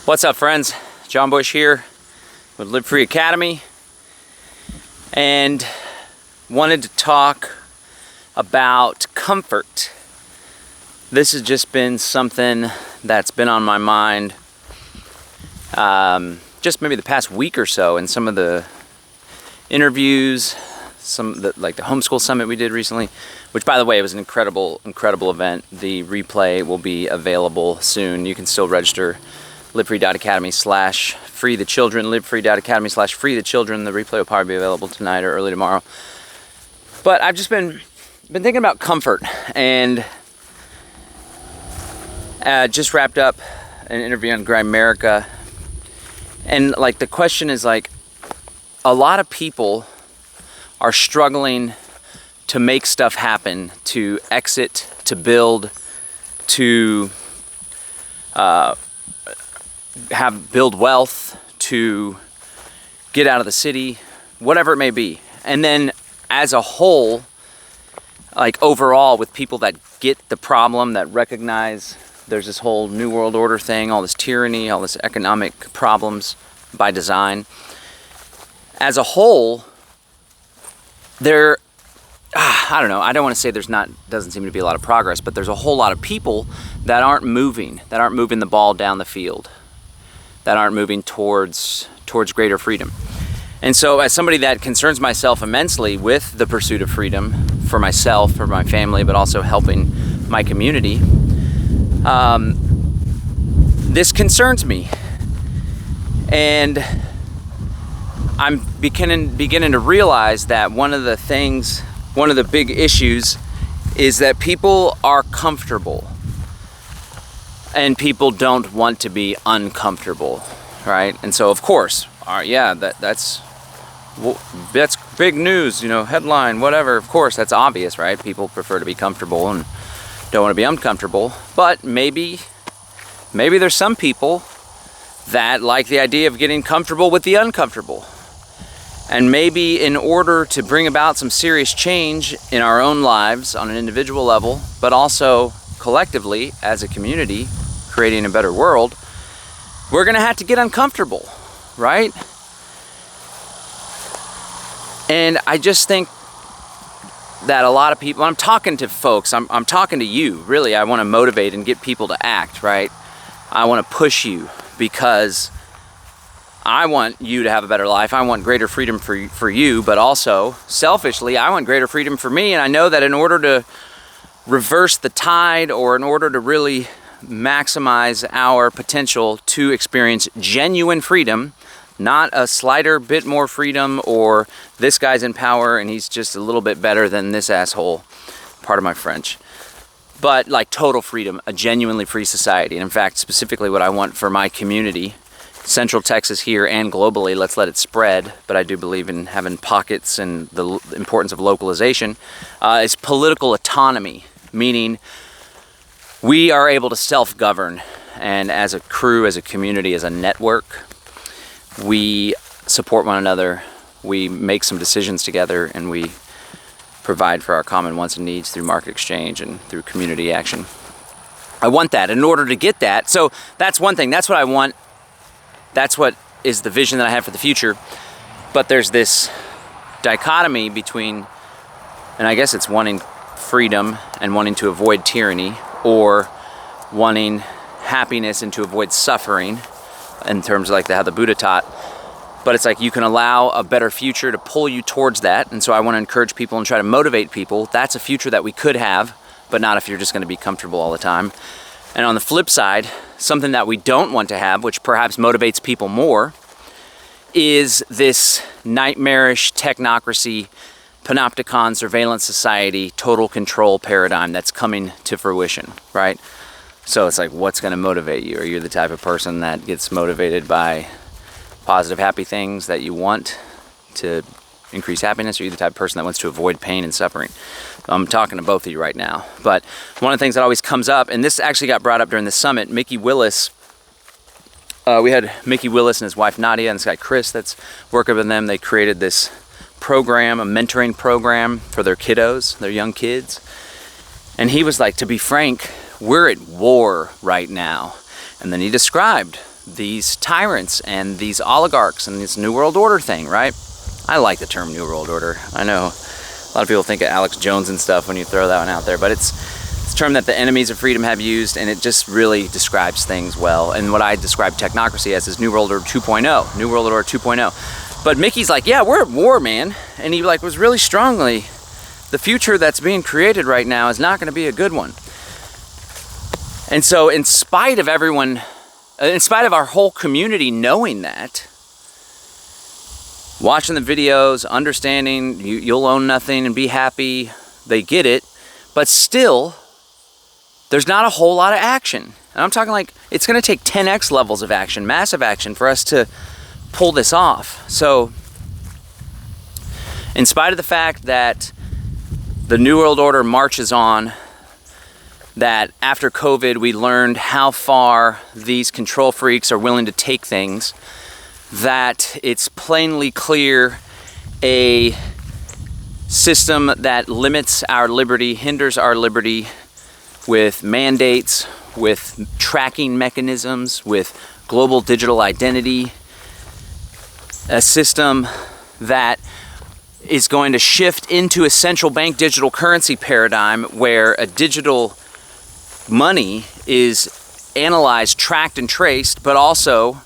What's up, friends? John Bush here with Live Free Academy, and wanted to talk about comfort. This has just been something that's been on my mind just maybe the past week or so in some of the interviews, like the homeschool summit we did recently, which, by the way, was an incredible event. The replay will be available soon. You can still register livefree.academy/freethechildren, livefree.academy/freethechildren. The replay will probably be available tonight or early tomorrow. But I've just been thinking about comfort, and just wrapped up an interview on Grimerica, and like the question is, like, a lot of people are struggling to make stuff happen, to exit, to build, to build wealth, to get out of the city, whatever it may be. And then as a whole, like overall, with people that get the problem, that recognize there's this whole New World Order thing, all this tyranny, all this economic problems by design. As a whole, I don't know, I don't want to say doesn't seem to be a lot of progress, but there's a whole lot of people that aren't moving the ball down the field, that aren't moving towards greater freedom. And so as somebody that concerns myself immensely with the pursuit of freedom for myself, for my family, but also helping my community, this concerns me. And I'm beginning to realize that one of the big issues is that people are comfortable, and people don't want to be uncomfortable, right? And so, of course, that's big news, headline, whatever. Of course, that's obvious, right? People prefer to be comfortable and don't want to be uncomfortable. But maybe there's some people that like the idea of getting comfortable with the uncomfortable. And maybe in order to bring about some serious change in our own lives on an individual level, but also collectively as a community, creating a better world, we're going to have to get uncomfortable, right? And I just think that a lot of people, I'm talking to folks, I'm talking to you, really. I want to motivate and get people to act, right? I want to push you because I want you to have a better life. I want greater freedom for you, but also, selfishly, I want greater freedom for me. And I know that in order to reverse the tide, or in order to really maximize our potential to experience genuine freedom, not a slighter bit more freedom, or this guy's in power and he's just a little bit better than this asshole, pardon my French, but like total freedom, a genuinely free society. And in fact, specifically what I want for my community, Central Texas here and globally, let's let it spread, but I do believe in having pockets and the importance of localization, is political autonomy, meaning we are able to self-govern, and as a crew, as a community, as a network, we support one another, we make some decisions together, and we provide for our common wants and needs through market exchange and through community action. I want that. In order to get that, so that's one thing, that's what I want. That's what is the vision that I have for the future. But there's this dichotomy between, and I guess it's wanting freedom and wanting to avoid tyranny, or wanting happiness and to avoid suffering, in terms of like how the Buddha taught. But it's like you can allow a better future to pull you towards that. And so I want to encourage people and try to motivate people. That's a future that we could have, but not if you're just going to be comfortable all the time. And on the flip side, something that we don't want to have, which perhaps motivates people more, is this nightmarish technocracy, panopticon, surveillance society, total control paradigm that's coming to fruition, right? So it's like, what's going to motivate you? Are you the type of person that gets motivated by positive, happy things that you want to increase happiness? Or are you the type of person that wants to avoid pain and suffering? I'm talking to both of you right now. But one of the things that always comes up, and this actually got brought up during the summit, Mickey Willis, we had Mickey Willis and his wife Nadia and this guy Chris that's working with them. They created this program, a mentoring program for their kiddos, their young kids. And he was like, to be frank, we're at war right now. And then he described these tyrants and these oligarchs and this New World Order thing, right? I like the term New World Order. I know a lot of people think of Alex Jones and stuff when you throw that one out there, but it's a term that the enemies of freedom have used, and it just really describes things well. And what I describe technocracy as is New World Order 2.0, New World Order 2.0. But Mickey's like, yeah, we're at war, man. And he like was really strongly, the future that's being created right now is not going to be a good one. And so in spite of everyone, in spite of our whole community knowing that, watching the videos, understanding you'll own nothing and be happy, they get it, but still, there's not a whole lot of action. And I'm talking like, it's gonna take 10x levels of action, massive action, for us to pull this off. So, in spite of the fact that the New World Order marches on, that after COVID we learned how far these control freaks are willing to take things, that it's plainly clear a system that limits our liberty, hinders our liberty with mandates, with tracking mechanisms, with global digital identity, a system that is going to shift into a central bank digital currency paradigm where a digital money is analyzed, tracked, and traced, but also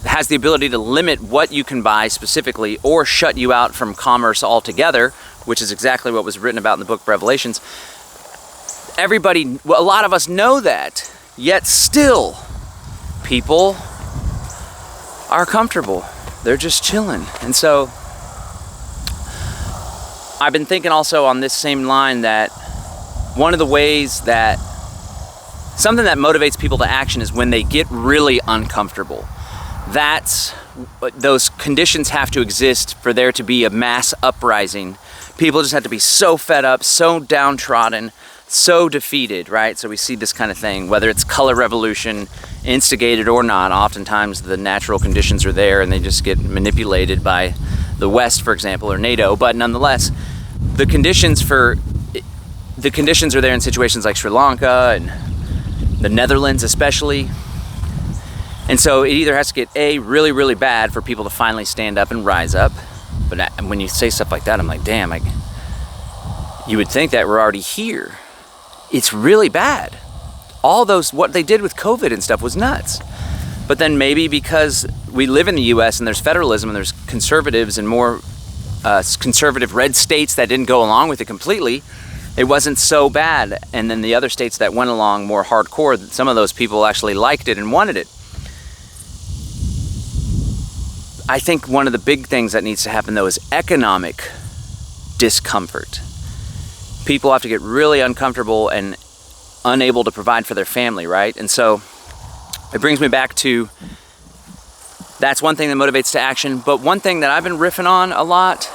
has the ability to limit what you can buy specifically or shut you out from commerce altogether, which is exactly what was written about in the book of Revelations. Everybody, well, a lot of us know that, yet still people are comfortable. They're just chilling. And so I've been thinking also on this same line that one of the ways that something that motivates people to action is when they get really uncomfortable. Those conditions have to exist for there to be a mass uprising. People just have to be so fed up, so downtrodden, so defeated, right? So we see this kind of thing, whether it's color revolution, instigated or not. Oftentimes the natural conditions are there and they just get manipulated by the West, for example, or NATO. But nonetheless, the conditions are there in situations like Sri Lanka and the Netherlands especially. And so it either has to get really, really bad for people to finally stand up and rise up. But when you say stuff like that, I'm like, damn, you would think that we're already here. It's really bad. All those, what they did with COVID and stuff was nuts. But then maybe because we live in the US and there's federalism and there's conservatives and more conservative red states that didn't go along with it completely, it wasn't so bad. And then the other states that went along more hardcore, some of those people actually liked it and wanted it. I think one of the big things that needs to happen though is economic discomfort. People have to get really uncomfortable and unable to provide for their family, right? And so it brings me back to, that's one thing that motivates to action. But one thing that I've been riffing on a lot,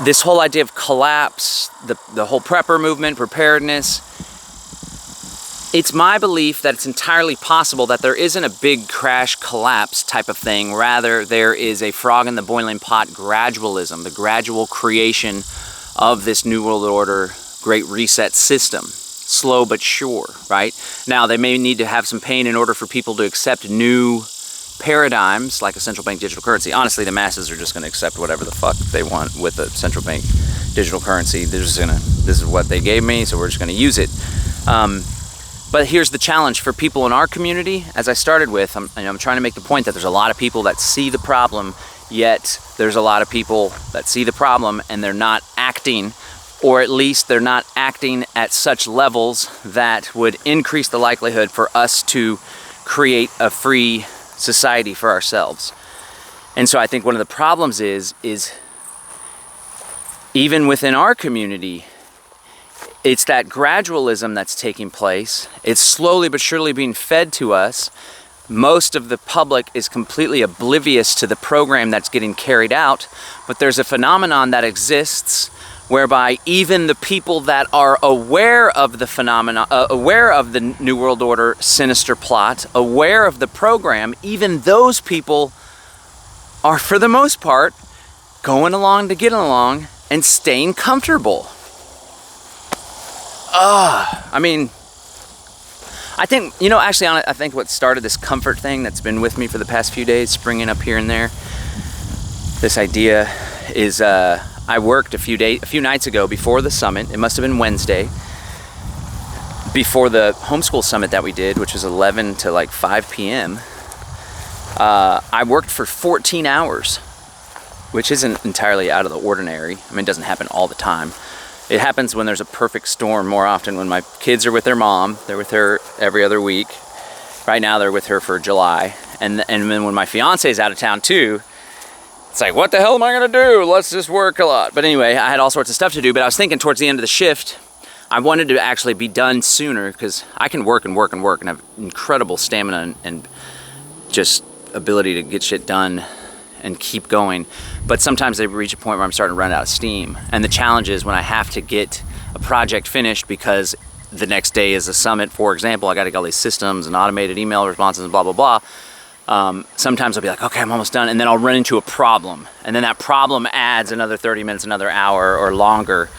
this whole idea of collapse, the whole prepper movement, preparedness, it's my belief that it's entirely possible that there isn't a big crash collapse type of thing. Rather, there is a frog in the boiling pot gradualism, the gradual creation of this New World Order Great Reset system. Slow but sure, right? Now, they may need to have some pain in order for people to accept new paradigms like a central bank digital currency. Honestly, the masses are just going to accept whatever the fuck they want with a central bank digital currency. They're just gonna, this is what they gave me, so we're just going to use it. But here's the challenge for people in our community. As I started with, I'm trying to make the point that there's a lot of people that see the problem, yet there's a lot of people that see the problem and they're not acting, or at least they're not acting at such levels that would increase the likelihood for us to create a free society for ourselves. And so I think one of the problems is even within our community, it's that gradualism that's taking place. It's slowly but surely being fed to us. Most of the public is completely oblivious to the program that's getting carried out, but there's a phenomenon that exists whereby even the people that are aware of the phenomena, aware of the New World Order sinister plot, aware of the program, even those people are, for the most part, going along to get along and staying comfortable. I mean, I think, you know, actually, I think what started this comfort thing that's been with me for the past few days, springing up here and there, this idea is, I worked a few nights ago before the summit. It must have been Wednesday, before the homeschool summit that we did, which was 11 to like 5 p.m. I worked for 14 hours, which isn't entirely out of the ordinary. I mean, it doesn't happen all the time. It happens when there's a perfect storm more often, when my kids are with their mom. They're with her every other week. Right now they're with her for July. And then when my fiance is out of town too, it's like, what the hell am I gonna do? Let's just work a lot. But anyway, I had all sorts of stuff to do, but I was thinking towards the end of the shift, I wanted to actually be done sooner, because I can work and work and work and have incredible stamina and just ability to get shit done and keep going. But sometimes they reach a point where I'm starting to run out of steam. And the challenge is when I have to get a project finished because the next day is a summit, for example, I gotta get all these systems and automated email responses and blah, blah, blah. Sometimes I'll be like, okay, I'm almost done. And then I'll run into a problem. And then that problem adds another 30 minutes, another hour or longer.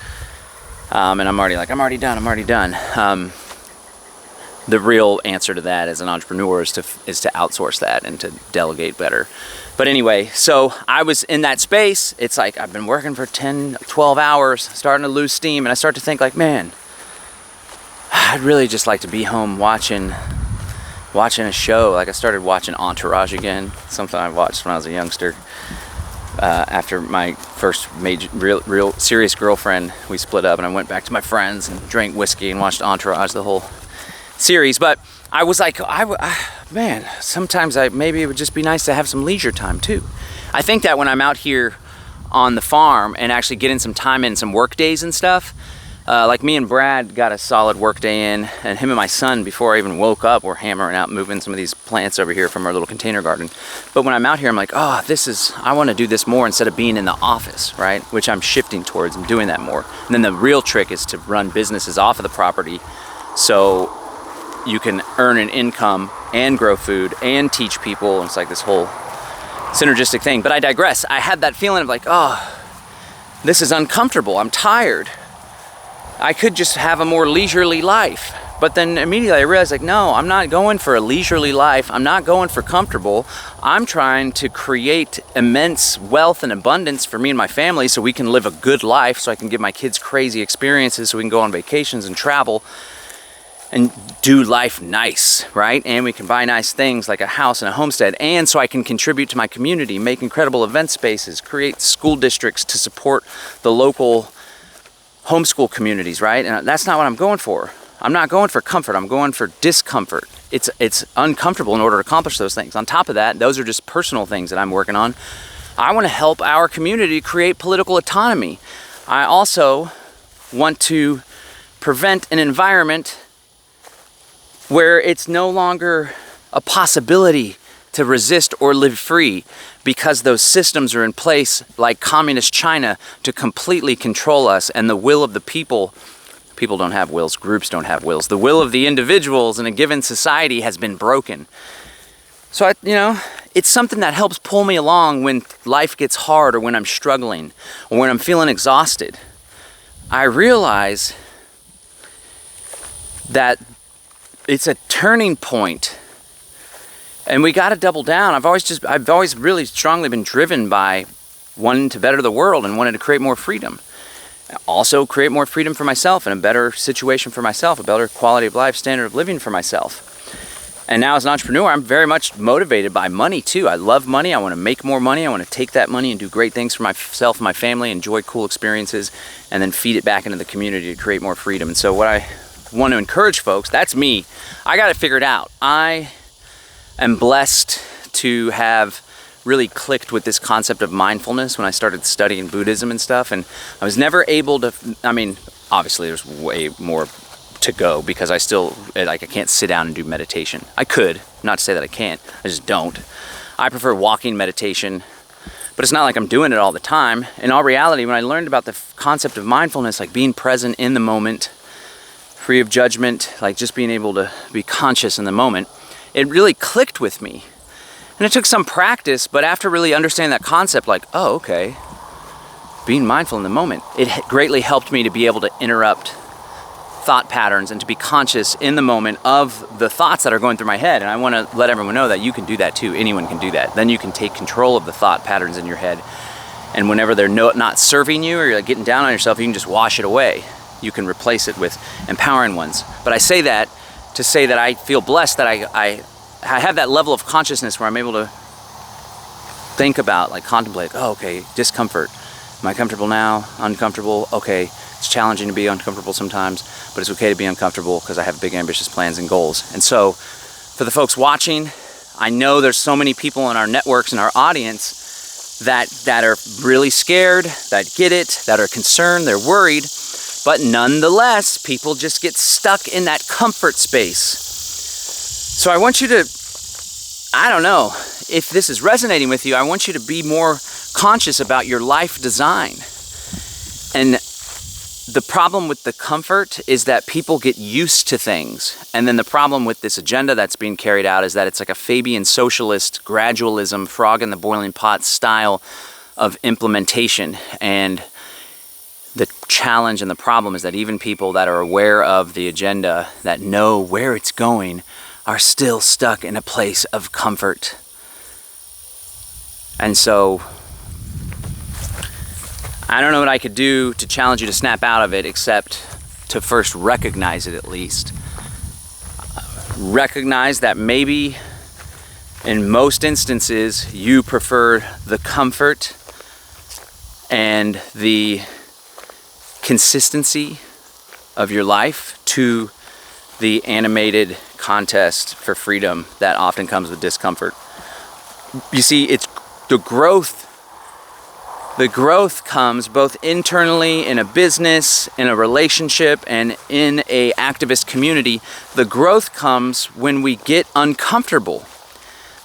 And I'm already done. The real answer to that as an entrepreneur is to outsource that and to delegate better. But anyway, so I was in that space. It's like I've been working for 10, 12 hours, starting to lose steam. And I start to think like, man, I'd really just like to be home watching a show. Like I started watching Entourage again, something I watched when I was a youngster. After my first major, real serious girlfriend, we split up and I went back to my friends and drank whiskey and watched Entourage, the whole series. But I was like, man, sometimes maybe it would just be nice to have some leisure time too. I think that when I'm out here on the farm and actually getting some time in, some work days and stuff, like me and Brad got a solid work day in, and him and my son, before I even woke up, were hammering out, moving some of these plants over here from our little container garden. But when I'm out here, I'm like, oh, I want to do this more instead of being in the office, right? Which I'm shifting towards and doing that more. And then the real trick is to run businesses off of the property so you can earn an income and grow food and teach people. And it's like this whole synergistic thing. But I digress. I had that feeling of like, oh, this is uncomfortable. I'm tired. I could just have a more leisurely life. But then immediately I realized like, no, I'm not going for a leisurely life. I'm not going for comfortable. I'm trying to create immense wealth and abundance for me and my family so we can live a good life, so I can give my kids crazy experiences, so we can go on vacations and travel and do life nice, right? And we can buy nice things like a house and a homestead, and so I can contribute to my community, make incredible event spaces, create school districts to support the local homeschool communities, right? And that's not what I'm going for. I'm not going for comfort. I'm going for discomfort. It's uncomfortable in order to accomplish those things. On top of that, those are just personal things that I'm working on. I want to help our community create political autonomy. I also want to prevent an environment where it's no longer a possibility to resist or live free because those systems are in place, like communist China, to completely control us. And the will of the people don't have wills, groups don't have wills. The will of the individuals in a given society has been broken. So, it's something that helps pull me along when life gets hard, or when I'm struggling, or when I'm feeling exhausted. I realize that it's a turning point. And we got to double down. I've always really strongly been driven by wanting to better the world and wanting to create more freedom. Also create more freedom for myself and a better situation for myself, a better quality of life, standard of living for myself. And now as an entrepreneur, I'm very much motivated by money too. I love money. I want to make more money. I want to take that money and do great things for myself and my family, enjoy cool experiences, and then feed it back into the community to create more freedom. And so what I want to encourage folks, that's me. I got it figured out. I am blessed to have really clicked with this concept of mindfulness when I started studying Buddhism and stuff. And I was never able to, obviously there's way more to go because I can't sit down and do meditation. I could, not to say that I can't, I just don't. I prefer walking meditation, but it's not like I'm doing it all the time. In all reality, when I learned about the concept of mindfulness, like being present in the moment, free of judgment, like just being able to be conscious in the moment, it really clicked with me. And it took some practice, but after really understanding that concept, like, oh, okay, being mindful in the moment, it greatly helped me to be able to interrupt thought patterns and to be conscious in the moment of the thoughts that are going through my head. And I want to let everyone know that you can do that too. Anyone can do that. Then you can take control of the thought patterns in your head. And whenever they're not serving you or you're getting down on yourself, you can just wash it away. You can replace it with empowering ones. But I say that to say that I feel blessed that I have that level of consciousness where I'm able to think about, like contemplate, oh, okay, discomfort. Am I comfortable now? Uncomfortable? Okay, it's challenging to be uncomfortable sometimes, but it's okay to be uncomfortable because I have big ambitious plans and goals. And so for the folks watching, I know there's so many people in our networks and our audience that are really scared, that get it, that are concerned, they're worried, but nonetheless, people just get stuck in that comfort space. So I want you to, I don't know, if this is resonating with you, I want you to be more conscious about your life design. And the problem with the comfort is that people get used to things. And then the problem with this agenda that's being carried out is that it's like a Fabian socialist gradualism, frog in the boiling pot style of implementation. And the challenge and the problem is that even people that are aware of the agenda, that know where it's going, are still stuck in a place of comfort. And so I don't know what I could do to challenge you to snap out of it except to first recognize it at least. Recognize that maybe in most instances you prefer the comfort and the consistency of your life to the animated contest for freedom that often comes with discomfort. You see, it's the growth comes both internally in a business, in a relationship, and in a activist community. The growth comes when we get uncomfortable.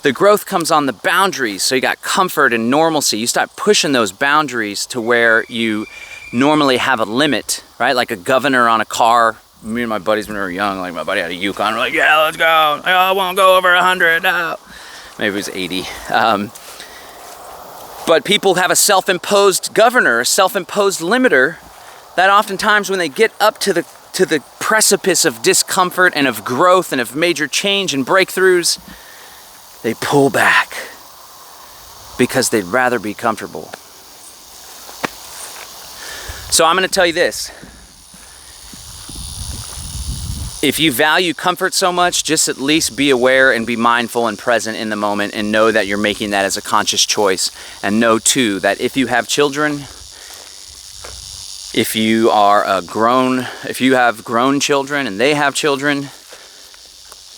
The growth comes on the boundaries. So you got comfort and normalcy. You start pushing those boundaries to where you normally have a limit, right? Like a governor on a car. Me and my buddies when we were young, like my buddy had a Yukon, we're like, yeah, let's go. I won't go over 100. No. Maybe it was 80. But people have a self-imposed governor, a self-imposed limiter, that oftentimes when they get up to the precipice of discomfort and of growth and of major change and breakthroughs, they pull back because they'd rather be comfortable. So I'm going to tell you this. If you value comfort so much, just at least be aware and be mindful and present in the moment and know that you're making that as a conscious choice. And know too that if you have children, if you have grown children and they have children,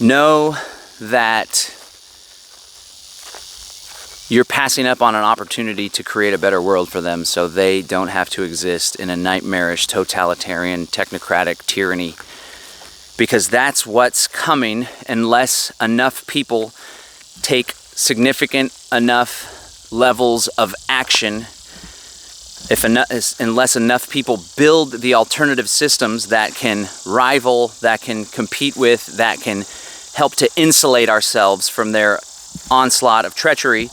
know that you're passing up on an opportunity to create a better world for them so they don't have to exist in a nightmarish, totalitarian, technocratic tyranny. Because that's what's coming unless enough people take significant enough levels of action, unless enough people build the alternative systems that can rival, that can compete with, that can help to insulate ourselves from their onslaught of treachery.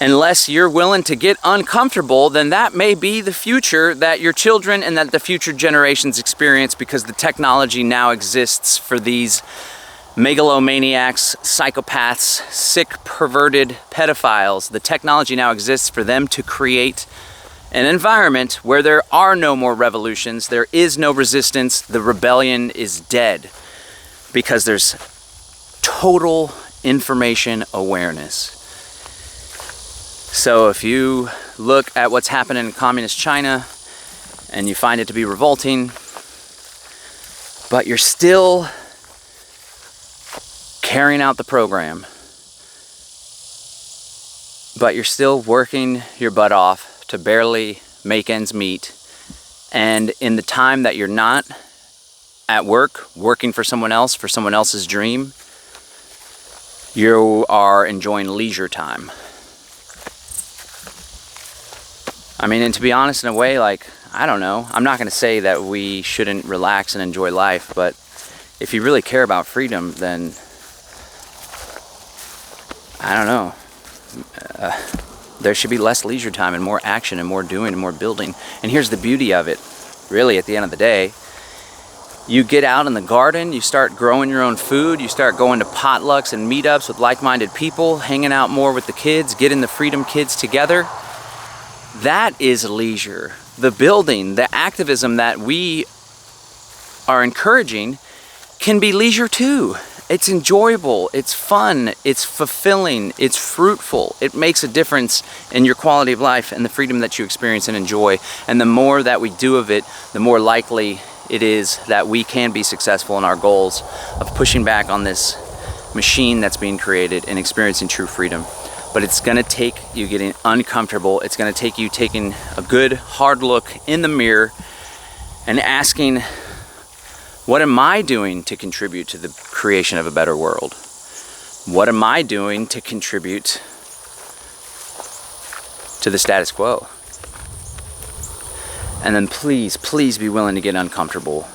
Unless you're willing to get uncomfortable, then that may be the future that your children and that the future generations experience, because the technology now exists for these megalomaniacs, psychopaths, sick, perverted pedophiles. The technology now exists for them to create an environment where there are no more revolutions, there is no resistance, the rebellion is dead, because there's total information awareness. So if you look at what's happening in communist China and you find it to be revolting, but you're still carrying out the program, but you're still working your butt off to barely make ends meet, and in the time that you're not at work, working for someone else's dream, you are enjoying leisure time. I mean, and to be honest, in a way, like, I don't know. I'm not going to say that we shouldn't relax and enjoy life, but if you really care about freedom, then I don't know. There should be less leisure time and more action and more doing and more building. And here's the beauty of it, really, at the end of the day. You get out in the garden, you start growing your own food, you start going to potlucks and meetups with like-minded people, hanging out more with the kids, getting the Freedom Kids together. That is leisure. The building, the activism that we are encouraging can be leisure too. It's enjoyable, it's fun, it's fulfilling, it's fruitful. It makes a difference in your quality of life and the freedom that you experience and enjoy. And the more that we do of it, the more likely it is that we can be successful in our goals of pushing back on this machine that's being created and experiencing true freedom. But it's gonna take you getting uncomfortable. It's gonna take you taking a good hard look in the mirror and asking, what am I doing to contribute to the creation of a better world? What am I doing to contribute to the status quo? And then please, please be willing to get uncomfortable.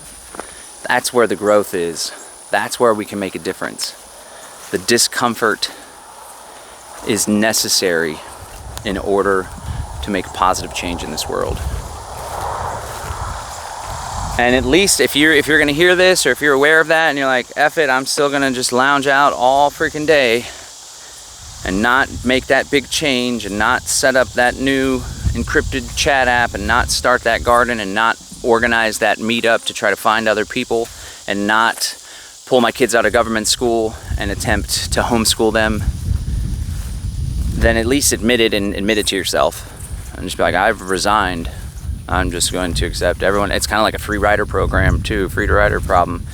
That's where the growth is. That's where we can make a difference. The discomfort is necessary in order to make positive change in this world. And at least if you're gonna hear this, or if you're aware of that and you're like, F it, I'm still gonna just lounge out all freaking day and not make that big change and not set up that new encrypted chat app and not start that garden and not organize that meetup to try to find other people and not pull my kids out of government school and attempt to homeschool them, then at least admit it and admit it to yourself and just be like, I've resigned. I'm just going to accept everyone. It's kind of like a free rider program too, free rider problem.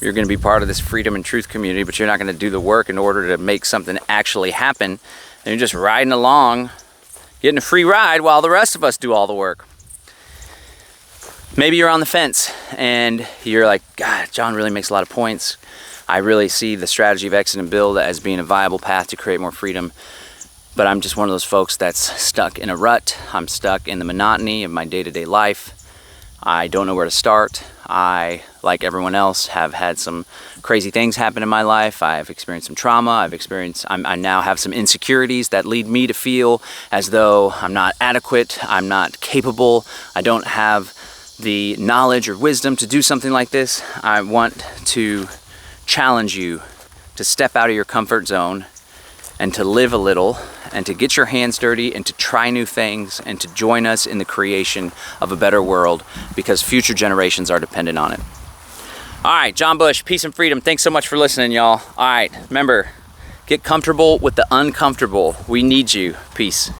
You're going to be part of this freedom and truth community, but you're not going to do the work in order to make something actually happen. And you're just riding along, getting a free ride while the rest of us do all the work. Maybe you're on the fence and you're like, God, John really makes a lot of points. I really see the strategy of exit and build as being a viable path to create more freedom. But I'm just one of those folks that's stuck in a rut. I'm stuck in the monotony of my day-to-day life. I don't know where to start. I, like everyone else, have had some crazy things happen in my life. I've experienced some trauma. I now have some insecurities that lead me to feel as though I'm not adequate, I'm not capable, I don't have the knowledge or wisdom to do something like this. I want to challenge you to step out of your comfort zone and to live a little, and to get your hands dirty, and to try new things, and to join us in the creation of a better world, because future generations are dependent on it. All right, John Bush, peace and freedom. Thanks so much for listening, y'all. All right, remember, get comfortable with the uncomfortable. We need you. Peace.